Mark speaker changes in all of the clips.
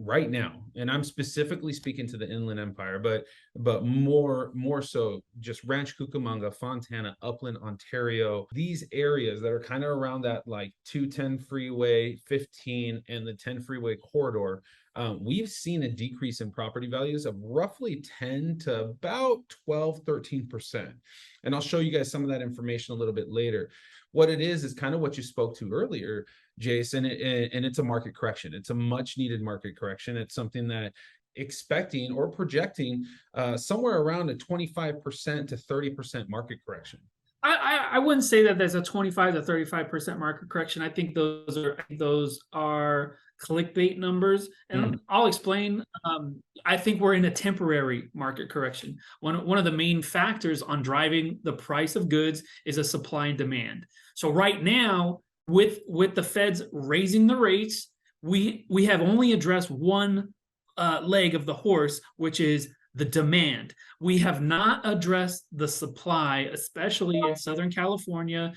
Speaker 1: right now, and I'm specifically speaking to the Inland Empire, but more so just Ranch Cucamonga, Fontana, Upland, Ontario, these areas that are kind of around that like 210 freeway, 15, and the 10 freeway corridor. We've seen a decrease in property values of roughly 10 to about 12, 13%. And I'll show you guys some of that information a little bit later. What it is kind of what you spoke to earlier, Jason, and it's a market correction. It's a much needed market correction. It's something that expecting or projecting somewhere around a 25% to 30% market correction.
Speaker 2: I wouldn't say that there's a 25 to 35% market correction. I think those are clickbait numbers, and I'll explain. I think we're in a temporary market correction. One of the main factors on driving the price of goods is a supply and demand. So right now, with the Feds raising the rates, we have only addressed one leg of the horse, which is the demand. We have not addressed the supply, especially in Southern California,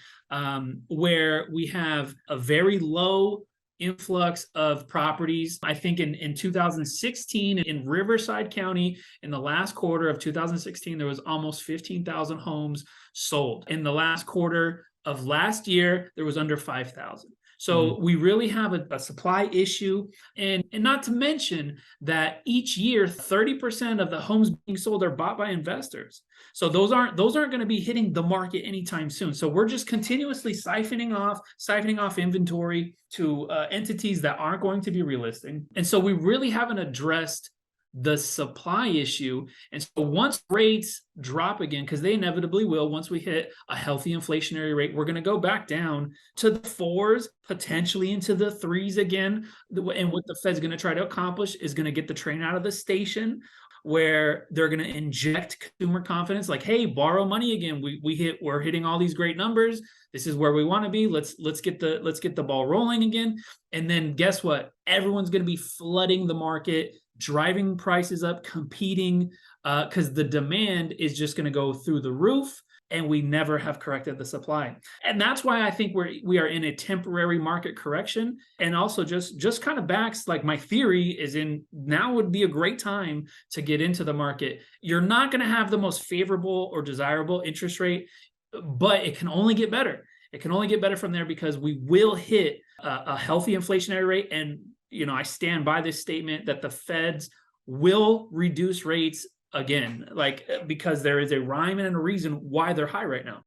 Speaker 2: where we have a very low influx of properties. I think in 2016 in Riverside County, in the last quarter of 2016, there was almost 15,000 homes sold. In the last quarter of last year, there was under 5,000. So we really have a supply issue, and not to mention that each year 30% of the homes being sold are bought by investors. So those aren't going to be hitting the market anytime soon. So we're just continuously siphoning off inventory to entities that aren't going to be relisting. And so we really haven't addressed the supply issue. And so once rates drop again, because they inevitably will, once we hit a healthy inflationary rate, we're going to go back down to the 4s, potentially into the 3s again. And what the Fed's going to try to accomplish is going to get the train out of the station, where they're going to inject consumer confidence, like, hey, borrow money again. We're hitting all these great numbers. This is where we want to be. Let's get the ball rolling again. And then guess what? Everyone's going to be flooding the market, driving prices up, competing, because the demand is just going to go through the roof, and we never have corrected the supply. And that's why I think we are in a temporary market correction. And also just kind of backs, like, my theory is now would be a great time to get into the market. You're not going to have the most favorable or desirable interest rate, but it can only get better. It can only get better from there, because we will hit a healthy inflationary rate. And I stand by this statement that the Feds will reduce rates again, because there is a rhyme and a reason why they're high right now.